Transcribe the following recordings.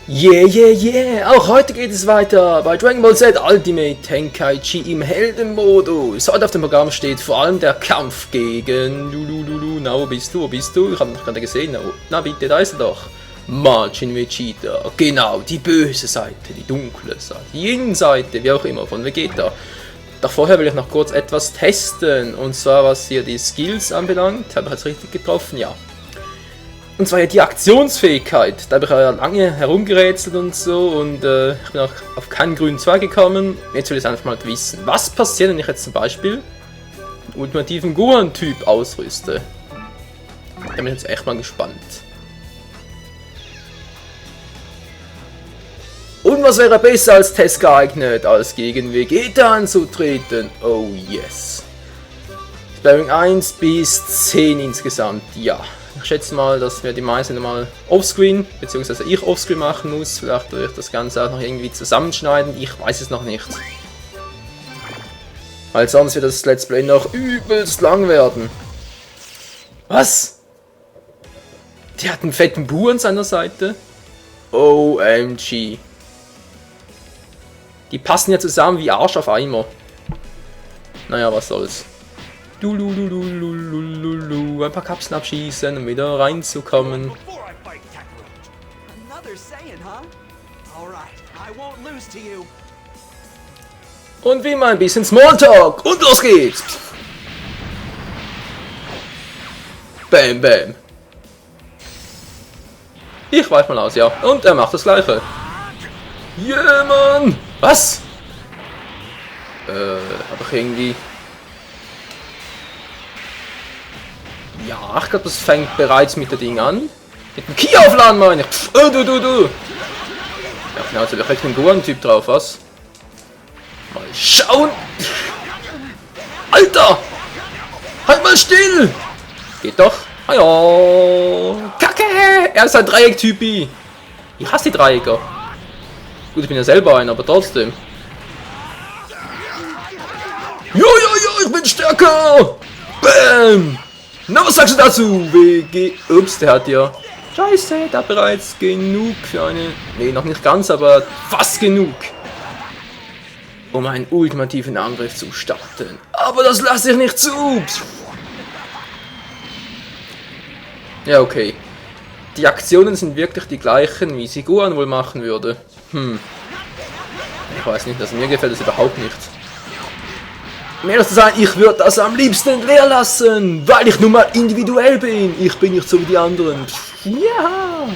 Yeah, yeah, yeah! Auch heute geht es weiter bei Dragon Ball Z Ultimate Tenkaichi im Heldenmodus. Heute auf dem Programm steht vor allem der Kampf gegen Lulululu. Na, wo bist du? Wo bist du? Ich habe ihn noch gerade gesehen. Na bitte, da ist er doch. Majin Vegeta. Genau, die böse Seite, die dunkle Seite, die Yin-Seite, wie auch immer, von Vegeta. Doch vorher will ich noch kurz etwas testen. Und zwar, was hier die Skills anbelangt. Habe ich jetzt richtig getroffen? Ja. Und zwar die Aktionsfähigkeit. Da habe ich ja lange herumgerätselt und so und ich bin auch auf keinen grünen Zweig gekommen. Jetzt will ich einfach mal wissen, was passiert, wenn ich jetzt zum Beispiel den ultimativen Gohan-Typ ausrüste. Da bin ich jetzt echt mal gespannt. Und was wäre besser als Test geeignet, als gegen Vegeta anzutreten? Oh yes. Sparring 1 bis 10 insgesamt, ja. Ich schätze mal, dass wir die meisten mal offscreen, beziehungsweise ich offscreen machen muss. Vielleicht würde ich das Ganze auch noch irgendwie zusammenschneiden. Ich weiß es noch nicht. Weil sonst wird das Let's Play noch übelst lang werden. Was? Die hat einen fetten Bu an seiner Seite? OMG. Die passen ja zusammen wie Arsch auf Eimer. Naja, was soll's. Ein paar Kapseln abschießen, um wieder reinzukommen. Und wie immer ein bisschen Smalltalk. Und los geht's! Bam, bam. Ich weiche mal aus, ja. Und er macht das Gleiche. Yeah, Mann! Was? Hab ich irgendwie... Ja, ich glaube, das fängt bereits mit der Ding an. Mit dem Ki aufladen, meine ich. Ja, genau, jetzt habe ich echt einen Gohan-Typ drauf, was? Mal schauen. Alter! Halt mal still! Geht doch. Ah ja. Kacke! Er ist ein Dreieck-Typi. Ich hasse die Dreiecke. Gut, ich bin ja selber ein, aber trotzdem. Ja, ich bin stärker! Bam! Na, was sagst du dazu? Ups, der hat ja... Scheiße, da bereits genug für eine... Nee, noch nicht ganz, aber fast genug. Um einen ultimativen Angriff zu starten. Aber das lasse ich nicht zu! Ja, okay. Die Aktionen sind wirklich die gleichen, wie sie Gohan wohl machen würde. Ich weiß nicht, also mir gefällt das überhaupt nicht. Mehr zu sagen, ich würde das am liebsten leer lassen, weil ich nun mal individuell bin. Ich bin nicht so wie die anderen. Ja.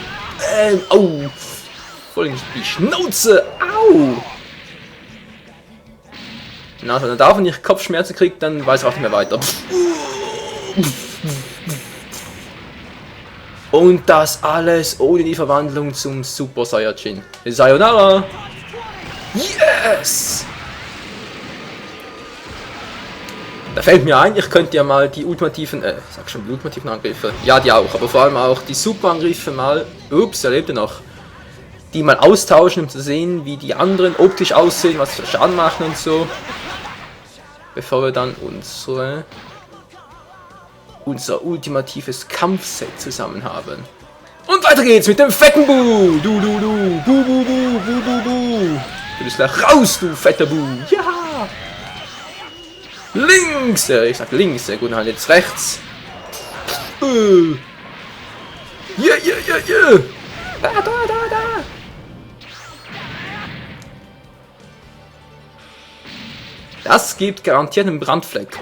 Au. Voll in die Schnauze. Au. Na, also, wenn er davon nicht Kopfschmerzen kriegt, dann weiß er auch nicht mehr weiter. Und das alles ohne die Verwandlung zum Super Saiyajin. Sayonara. Yes. Da fällt mir ein, ich könnte ja mal die ultimativen, sag schon, die ultimativen Angriffe, ja die auch, aber vor allem auch die Superangriffe mal, ups, er lebte noch, die mal austauschen, um zu sehen, wie die anderen optisch aussehen, was für Schaden machen und so, bevor wir dann unser ultimatives Kampfset zusammen haben. Und weiter geht's mit dem fetten Bu, bu. Du bist gleich raus, du fetter Bu, ja! Links! Ich sag links, sehr gut, halt jetzt rechts. Yeah. Da. Das gibt garantiert einen Brandfleck.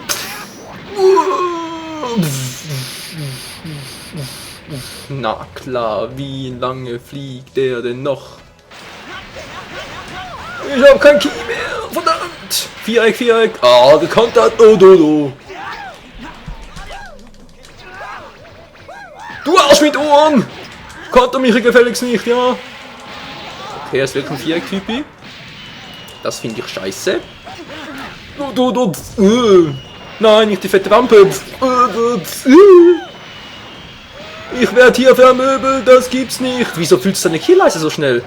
Na klar, wie lange fliegt der denn noch? Ich hab kein Ki mehr, verdammt! Viereck. Ah, gekontert. Oh, do. Du Arsch mit Ohren! Konter mich gefälligst nicht, ja? Okay, er ist wirklich ein Viereck-Typi. Das finde ich scheiße. Du. Nein, nicht die fette Wampe. Ich werde hier vermöbelt, das gibt's nicht. Wieso fühlt seine Killleiste so schnell?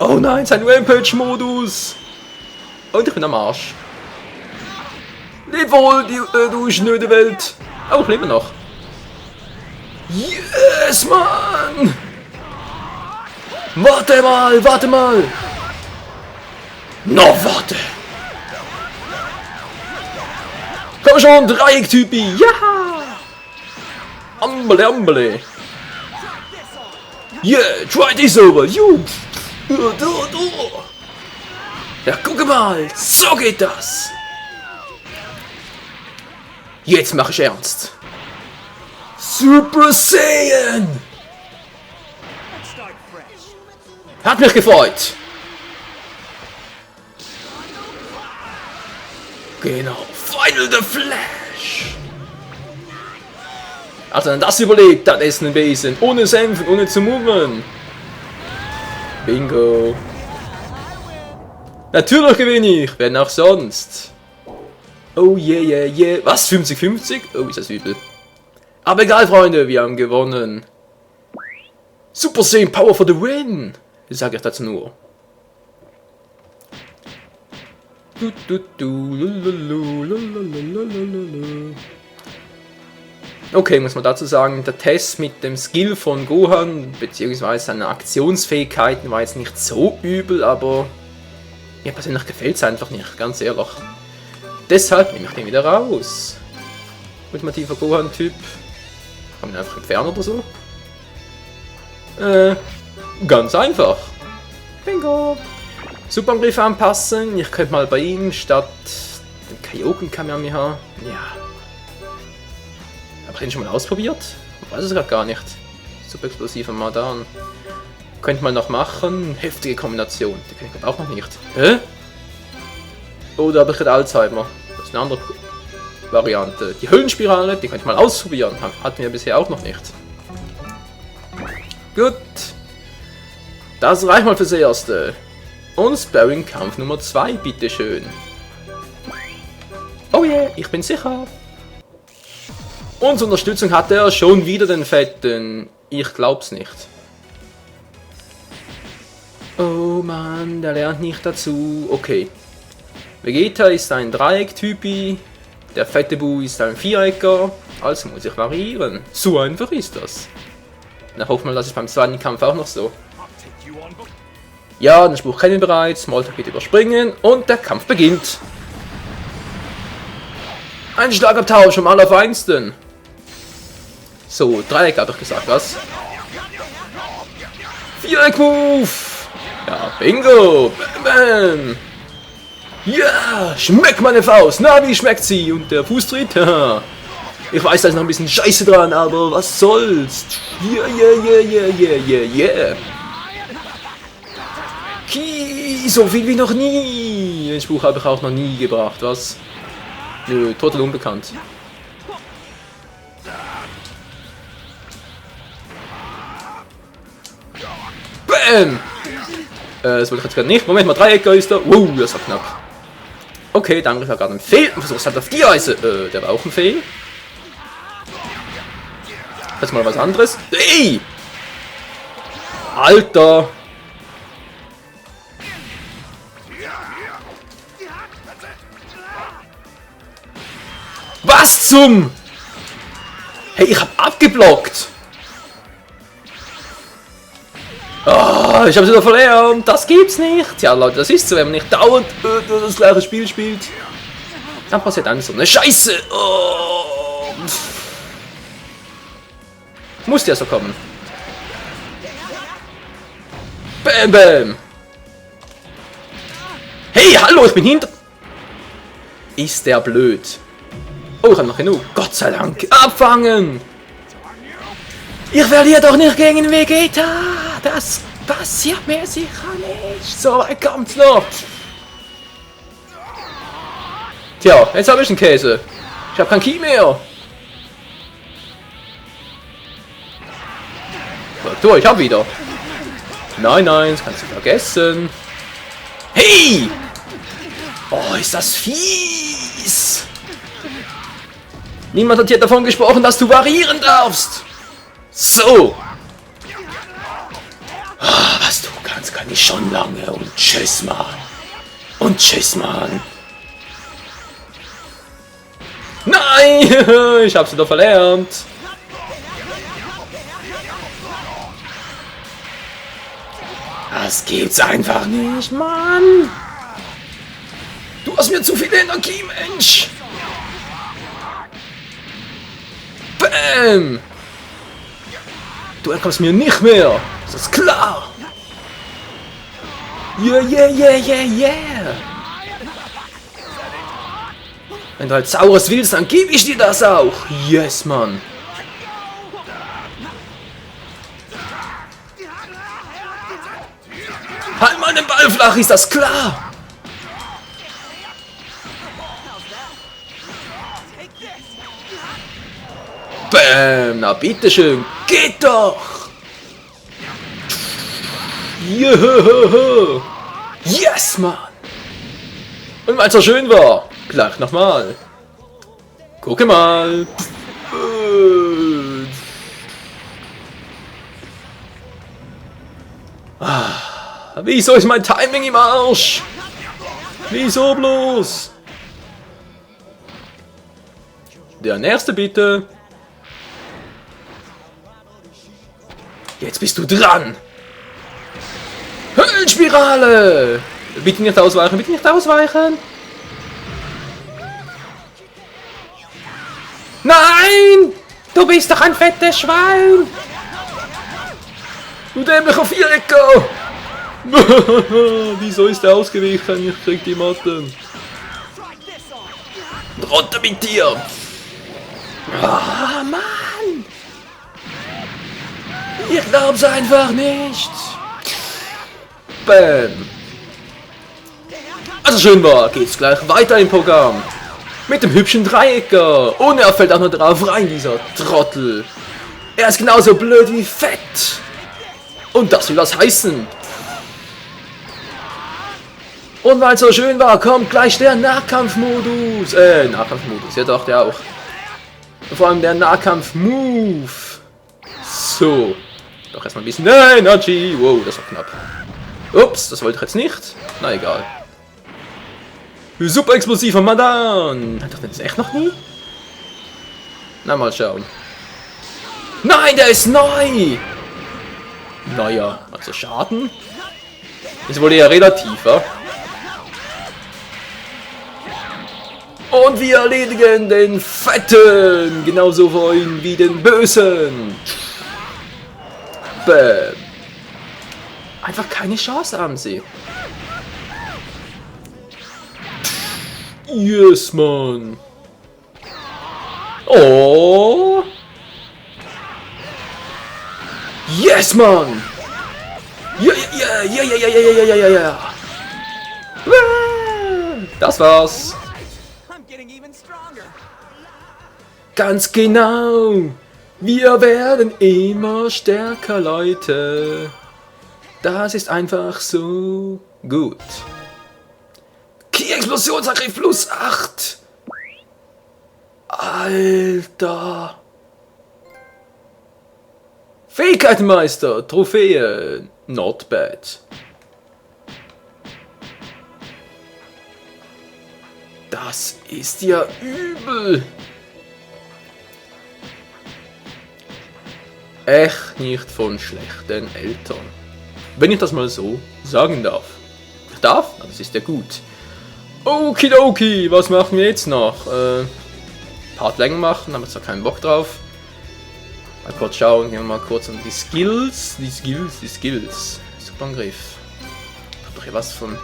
Oh nein, sein Rampage-Modus! Und ich bin am Arsch. Leb wohl, du schnöde Welt! Aber ich lebe noch. Yes, Mann! Warte mal, warte mal. No, warte. Komm schon, Dreieck-Typi. Ja. Ambele, ambele. Yeah, try this over. You. Du. Ja, guck mal. So geht das. Jetzt mach ich ernst. Super Saiyan. Hat mich gefreut. Genau. Final the Flash. Also wenn das überlegt, das ist ein Besen. Ohne Senfen, ohne zu murren. Bingo. Natürlich gewinne ich. Wenn auch sonst. Oh yeah. Was? 50-50? Oh, ist das übel. Aber egal, Freunde. Wir haben gewonnen. Super Saiyan Power for the win. Sag ich dazu nur. Okay, muss man dazu sagen, der Test mit dem Skill von Gohan bzw. seine Aktionsfähigkeiten war jetzt nicht so übel, aber mir persönlich gefällt es einfach nicht, ganz ehrlich. Deshalb nehme ich den wieder raus. Ultimativer Gohan-Typ. Kann man ihn einfach entfernen oder so? Ganz einfach. Bingo. Superangriff anpassen. Ich könnte mal bei ihm statt dem Kaioken Kamehameha. Ja. Habe ich den schon mal ausprobiert? Ich weiß es gerade gar nicht. Super explosiver Madan. Könnte man noch machen. Heftige Kombination. Die kenne ich auch noch nicht. Hä? Oder habe ich gerade Alzheimer? Das ist eine andere Variante. Die Höllenspirale, die könnte ich mal ausprobieren. Hatten wir bisher auch noch nicht. Gut. Das reicht mal fürs Erste. Und Sparring-Kampf Nummer 2, bitteschön. Oh yeah, ich bin sicher. Und zur Unterstützung hat er schon wieder den Fetten. Ich glaub's nicht. Oh Mann, der lernt nicht dazu. Okay. Vegeta ist ein Dreieck-Typi. Der fette Bu ist ein Vierecker. Also muss ich variieren. So einfach ist das. Na, hoffen wir, das ist beim zweiten Kampf auch noch so. Ja, den Spruch kennen wir bereits. Smalltalk geht überspringen und der Kampf beginnt. Ein Schlagabtausch vom Allerfeinsten. So, Dreieck habe ich gesagt, was? Viereck-Move! Ja, bingo! Bam, bam! Ja, schmeckt meine Faust! Na, wie schmeckt sie? Und der Fußtritt? Ich weiß, da ist noch ein bisschen Scheiße dran, aber was soll's? Yeah. Ki, so viel wie noch nie! Den Spruch habe ich auch noch nie gebracht, was? Nö, total unbekannt. Bam! Das wollte ich jetzt gerade nicht. Moment mal, Dreieckgeister. Wow, das war knapp. Okay, danke, ich habe gerade einen Fehl. Und versuch's halt auf die Weise. Der war auch ein Fehl. Jetzt mal was anderes. Ey! Alter! Was zum? Hey, ich hab abgeblockt! Oh, ich hab's wieder verlernt. Das gibt's nicht. Tja, Leute, das ist so, wenn man nicht dauernd das gleiche Spiel spielt. Dann passiert dann so eine Scheiße. Oh. Muss ja so kommen. Bam, bam. Hey, hallo, ich bin hinter... Ist der blöd. Oh, ich hab noch genug. Gott sei Dank. Abfangen. Ich verliere doch nicht gegen Vegeta. Das passiert mir sicher nicht. So weit kommt's noch. Tja, jetzt habe ich einen Käse. Ich habe kein Ki mehr. So, ich hab wieder. Nein, das kannst du vergessen. Hey! Oh, ist das fies. Niemand hat hier davon gesprochen, dass du variieren darfst. So. Oh, was du kannst, kann ich schon lange. Und tschüss, Mann. Und tschüss, Mann. Nein! Ich hab's wieder verlernt. Das gibt's einfach nicht, Mann! Du hast mir zu viel Energie, Mensch! Bäm! Du entkommst mir nicht mehr! Das ist klar! Yeah, yeah, yeah, yeah, yeah! Wenn du halt Saures willst, dann gebe ich dir das auch! Yes, Mann! Halt mal den Ball flach, ist das klar? Bäm, na bitteschön, geht doch! Juhu. Yes, Mann! Und weil es so schön war, gleich nochmal. Gucke mal. Wieso ist mein Timing im Arsch? Wieso bloß? Der nächste bitte. Jetzt bist du dran. Höllenspirale. Bitte nicht ausweichen, bitte nicht ausweichen. Nein! Du bist doch ein fettes Schwein! Du dämlicher Vierecker! Wieso ist er ausgewichen? Ich krieg die Matten. Runter mit dir! Ah, Mann! Ich glaub's einfach nicht! Bam! Also schön war, geht's gleich weiter im Programm. Mit dem hübschen Dreiecker. Und er fällt auch noch drauf rein, dieser Trottel. Er ist genauso blöd wie fett. Und das will was heißen. Und weil es so schön war, kommt gleich der Nahkampfmodus. Nahkampfmodus, ja doch, der auch. Vor allem der Nahkampf-Move. So. Doch erstmal ein bisschen. Nein, Nachi. Wow, das war knapp. Ups, das wollte ich jetzt nicht. Na egal. Super explosiver Madan! Hat doch das echt noch nie? Na, mal schauen. Nein, der ist neu! Naja, also Schaden ist wohl eher relativ, wa? Und wir erledigen den Fetten! Genauso vorhin wie den Bösen! Bäm! Einfach keine Chance haben sie. Yes, Mann. Oh. Yes, Mann. Ja, ja, ja, ja, ja, ja, ja, ja, ja, ja. Das war's. Ganz genau. Wir werden immer stärker, Leute. Das ist einfach so gut. Explosionsangriff plus 8. Alter. Fähigkeitenmeister, Trophäe, not bad. Das ist ja übel. Echt nicht von schlechten Eltern. Wenn ich das mal so sagen darf. Ich darf? Das ist ja gut. Okidoki, was machen wir jetzt noch? Part länger machen, haben wir zwar keinen Bock drauf. Mal kurz schauen, gehen wir mal kurz an die Skills. Die Skills. Superangriff. Ich hab doch hier was von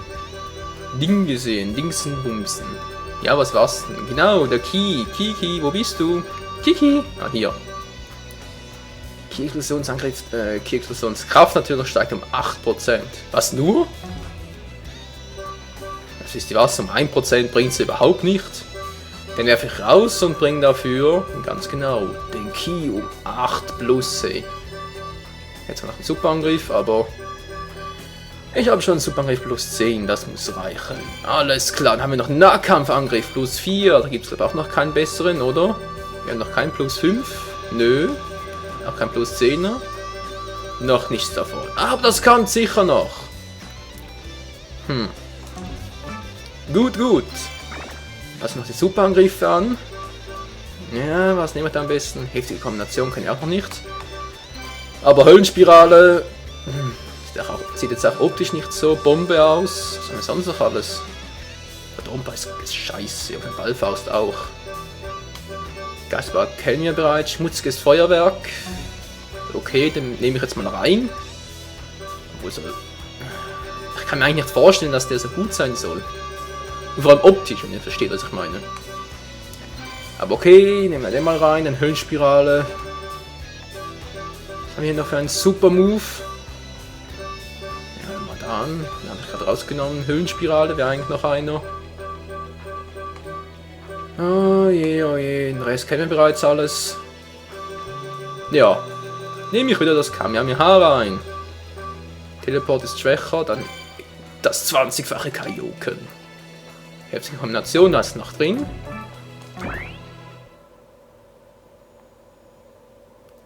Ding gesehen. Dingsen, Bumsen. Ja, was war's denn? Genau, der Ki. Kiki, wo bist du? Kiki. Ah, hier. Ki-Explosionsangriff, Ki-Explosionskraft natürlich steigt um 8%. Was nur? Das ist die was, um 1% bringt es überhaupt nicht. Den werfe ich raus und bringe dafür, ganz genau, den Ki um 8 plus. Ey. Jetzt noch einen Superangriff, aber ich habe schon einen Superangriff plus 10, das muss reichen. Alles klar, dann haben wir noch einen Nahkampfangriff plus 4, da gibt es auch noch keinen besseren, oder? Wir haben noch keinen plus 5, nö. Auch kein plus 10er. Noch nichts davon. Aber das kommt sicher noch. Gut, gut. Lass noch die Superangriffe an. Ja, was nehmen wir da am besten? Heftige Kombination kann ich auch noch nicht. Aber Höllenspirale sieht jetzt auch optisch nicht so Bombe aus. Was haben wir sonst noch alles? Der Tromper ist scheiße, auf der Ballfaust auch. Geistbar kennen wir bereits. Schmutziges Feuerwerk. Okay, den nehme ich jetzt mal rein. Obwohl so. Ich kann mir eigentlich nicht vorstellen, dass der so gut sein soll. Und vor allem optisch, wenn ihr versteht, was ich meine. Aber okay, nehmen wir den mal rein, eine Höllenspirale. Was haben wir hier noch für einen super Move? Ja, mal da an. Den habe ich gerade rausgenommen. Höllenspirale wäre eigentlich noch einer. Oh je, den Rest kennen wir bereits alles. Ja, nehme ich wieder das Kamehameha rein. Teleport ist schwächer, dann das 20-fache Kaioken. Heftige Kombination, da ist noch drin.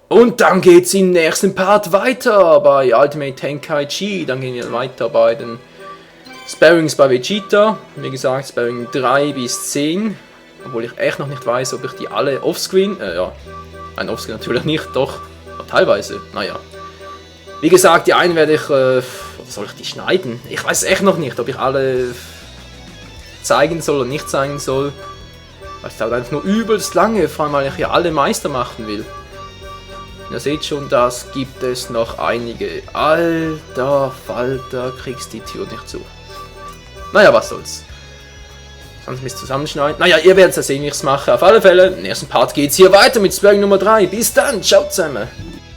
Und dann geht's im nächsten Part weiter bei Ultimate Tenkaichi. Dann gehen wir weiter bei den Sparrings bei Vegeta. Wie gesagt, Sparring 3 bis 10. Obwohl ich echt noch nicht weiß, ob ich die alle offscreen... ja. Nein, offscreen natürlich nicht, doch. Teilweise, naja. Wie gesagt, die einen werde ich... oder soll ich die schneiden? Ich weiß echt noch nicht, ob ich alle zeigen soll oder nicht zeigen soll. Weil es dauert einfach nur übelst lange, vor allem weil ich hier alle Meister machen will. Und ihr seht schon, das gibt es noch einige. Alter Falter, kriegst die Tür nicht zu. Naja, was soll's. Sonst bis zusammenschneiden. Naja, ihr werdet ja sehen, wie ich es mache. Auf alle Fälle, im nächsten Part geht's hier weiter mit Sparring Nummer 3. Bis dann, ciao zusammen.